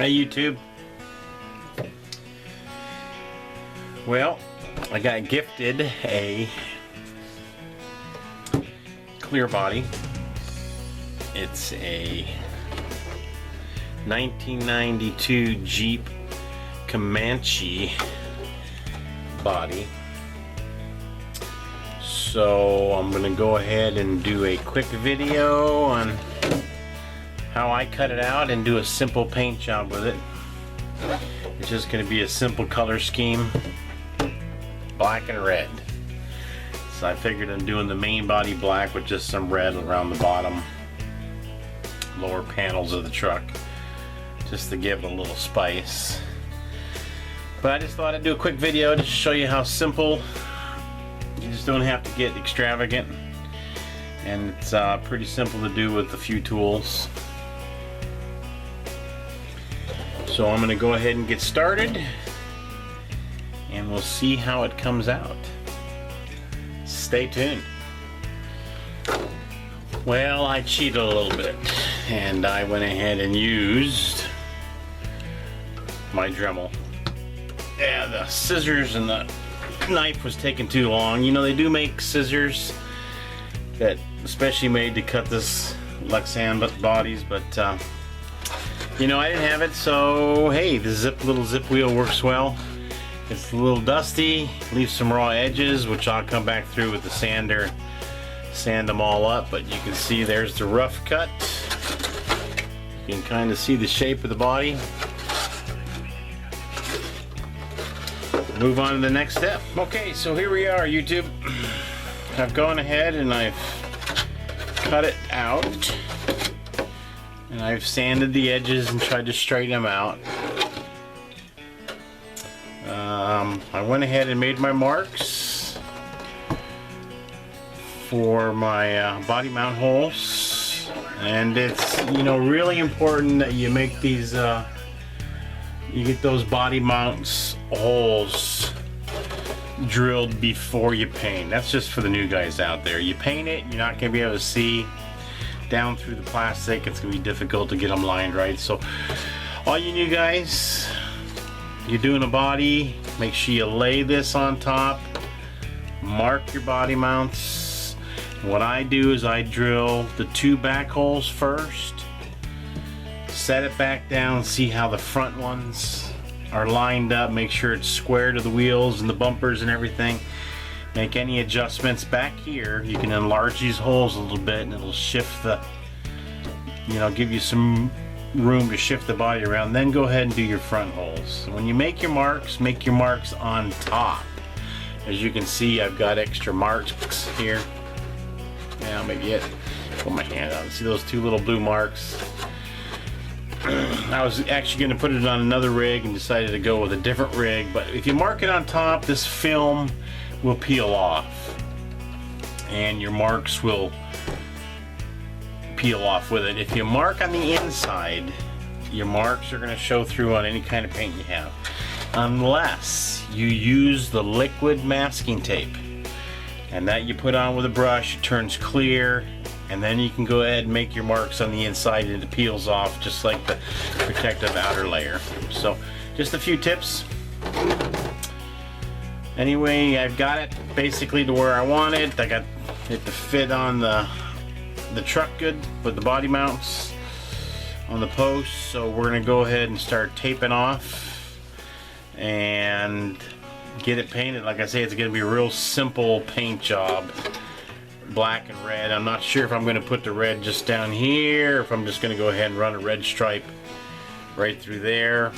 Hey YouTube. Well, I got gifted a clear body. It's a 1992 Jeep Comanche body. So I'm gonna go ahead and do a quick video on how I cut it out and do a simple paint job with it. It's just going to be a simple color scheme, black and red. So I figured I'm doing the main body black with just some red around the bottom lower panels of the truck, just to give it a little spice. But I just thought I'd do a quick video just to show you how simple. You just don't have to get extravagant, and it's pretty simple to do with a few tools. So I'm going to go ahead and get started, and we'll see how it comes out. Stay tuned. Well, I cheated a little bit, and I went ahead and used my Dremel. Yeah, the scissors and the knife was taking too long. You know, they do make scissors that especially made to cut this Lexan bodies, but you know, I didn't have it, so hey, the little zip wheel works well. It's a little dusty, leaves some raw edges, which I'll come back through with the sander, sand them all up. But you can see there's the rough cut. You can kind of see the shape of the body. Move on to the next step. Okay, so here we are, YouTube. I've gone ahead and I've cut it out. And I've sanded the edges and tried to straighten them out. I went ahead and made my marks for my body mount holes. And it's, you know, really important that you make these, you get those body mounts holes drilled before you paint. That's just for the new guys out there. You paint it, you're not going to be able to see down through the plastic. It's gonna be difficult to get them lined right. So all you new guys, you're doing a body, make sure you lay this on top, mark your body mounts. What I do is I drill the two back holes first, set it back down, see how the front ones are lined up, make sure it's square to the wheels and the bumpers and everything. Make any adjustments back here. You can enlarge these holes a little bit and it'll shift the, you know, give you some room to shift the body around. Then go ahead and do your front holes. So when you make your marks on top. As you can see, I've got extra marks here. Now maybe put my hand out. See those two little blue marks? I was actually going to put it on another rig and decided to go with a different rig. But if you mark it on top, this film will peel off and your marks will peel off with it. If you mark on the inside, your marks are going to show through on any kind of paint you have, unless you use the liquid masking tape, and that you put on with a brush. It turns clear, and then you can go ahead and make your marks on the inside and it peels off just like the protective outer layer. So just a few tips. Anyway, I've got it basically to where I want it. I got it to fit on the truck good with the body mounts on the posts. So we're going to go ahead and start taping off and get it painted. Like I say, it's going to be a real simple paint job, black and red. I'm not sure if I'm going to put the red just down here, or if I'm just going to go ahead and run a red stripe right through there.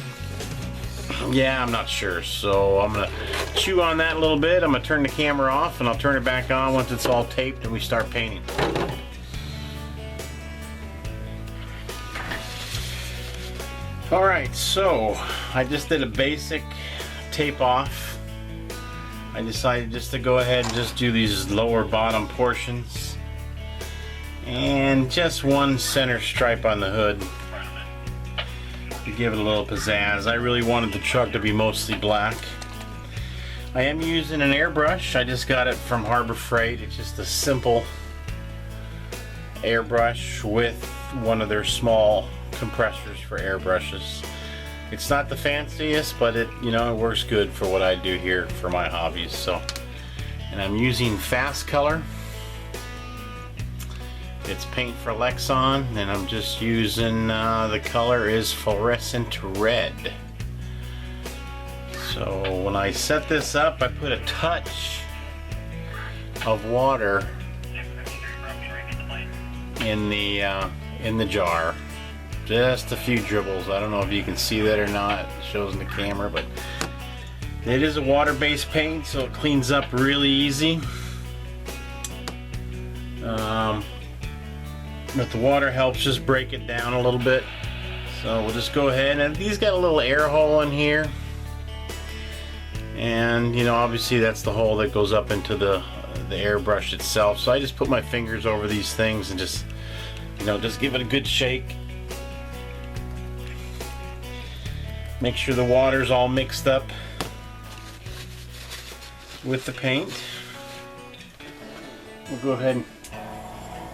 Yeah, I'm not sure, so I'm gonna chew on that a little bit. I'm gonna turn the camera off and I'll turn it back on once it's all taped and we start painting. Alright, so I just did a basic tape off. I decided just to go ahead and just do these lower bottom portions and just one center stripe on the hood to give it a little pizzazz. I really wanted the truck to be mostly black. I am using an airbrush. I just got it from Harbor Freight. It's just a simple airbrush with one of their small compressors for airbrushes. It's not the fanciest, but it, you know, it works good for what I do here for my hobbies. So, and I'm using Fast Color. It's paint for Lexan, and I'm just using the color is fluorescent red. So when I set this up, I put a touch of water in the jar. Just a few dribbles. I don't know if you can see that or not. It shows in the camera, but it is a water-based paint, so it cleans up really easy. But the water helps just break it down a little bit. So we'll just go ahead, and these got a little air hole in here. And you know, obviously that's the hole that goes up into the airbrush itself. So I just put my fingers over these things and just, you know, just give it a good shake. Make sure the water's all mixed up with the paint. We'll go ahead and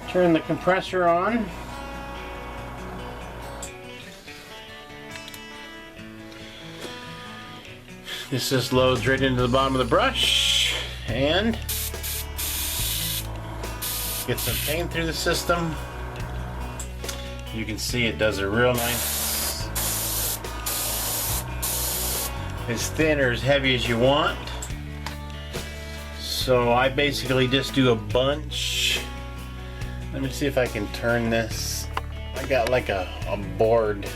turn the compressor on. This just loads right into the bottom of the brush and get some paint through the system. You can see it does a real nice, as thin or as heavy as you want. So I basically just do a bunch. Let me see if I can turn this. I got like a board,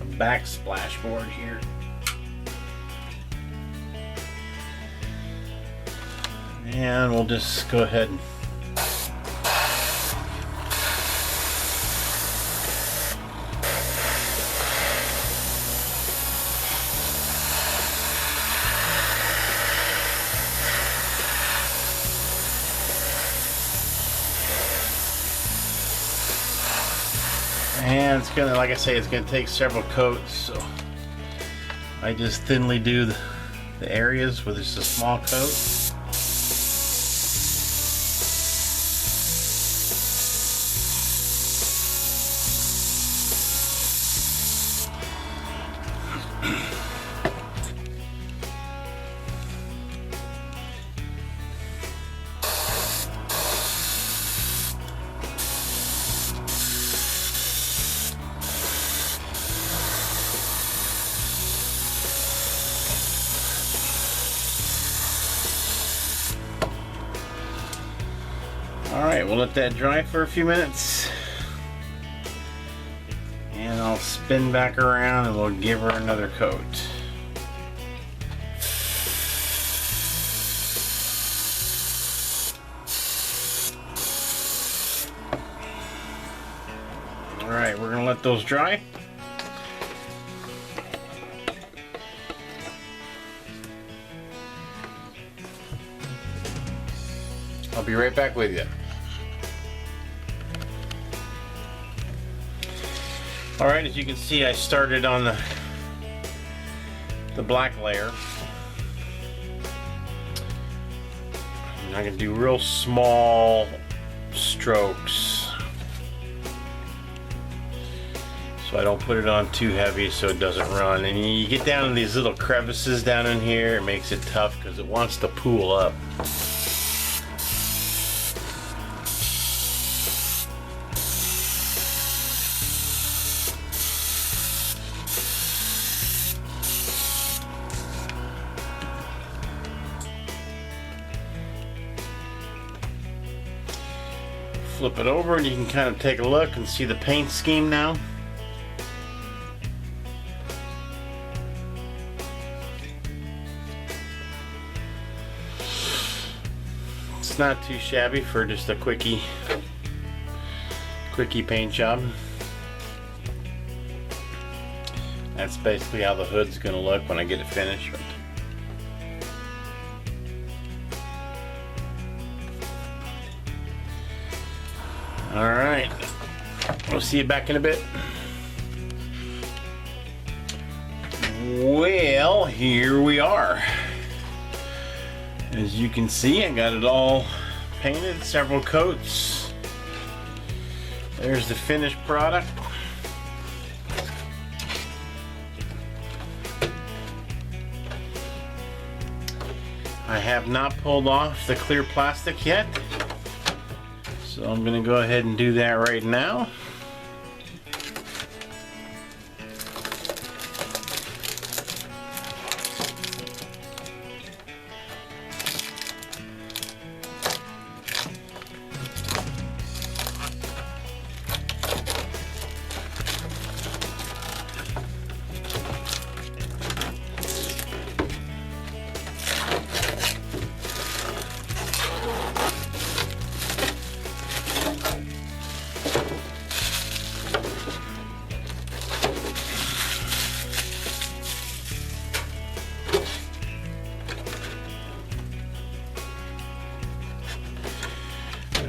a backsplash board here. And we'll just go ahead and it's gonna, like I say, it's gonna take several coats, so I just thinly do the areas with just a small coat. Alright, we'll let that dry for a few minutes. And I'll spin back around and we'll give her another coat. Alright, we're going to let those dry. I'll be right back with you. Alright, as you can see, I started on the black layer. And I'm going to do real small strokes, so I don't put it on too heavy so it doesn't run. And you get down in these little crevices down in here, it makes it tough because it wants to pool up. Flip it over and you can kind of take a look and see the paint scheme now. It's not too shabby for just a quickie paint job. That's basically how the hood's going to look when I get it finished. Alright, we'll see you back in a bit. Well, here we are. As you can see, I got it all painted, several coats. There's the finished product. I have not pulled off the clear plastic yet, so I'm going to go ahead and do that right now.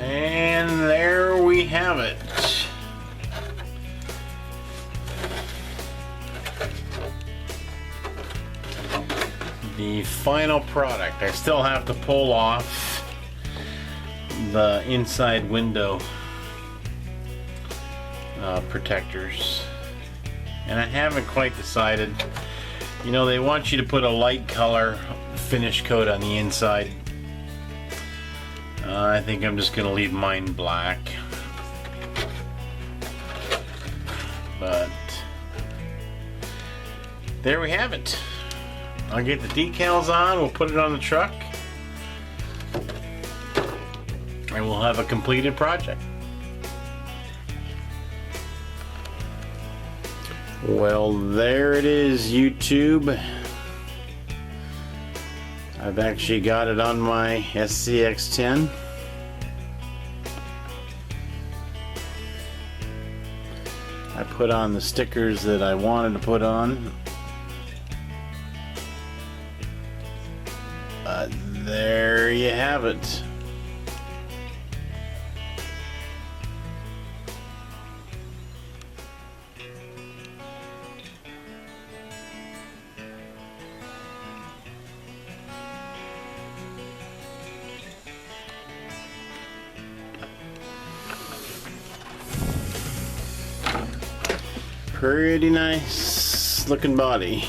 And there we have it. The final product. I still have to pull off the inside window protectors, and I haven't quite decided. You know, they want you to put a light color finish coat on the inside. I think I'm just gonna leave mine black, but there we have it. I'll get the decals on, we'll put it on the truck, and we'll have a completed project. Well, there it is, YouTube. I've actually got it on my SCX-10. I put on the stickers that I wanted to put on. There you have it. Pretty nice looking body.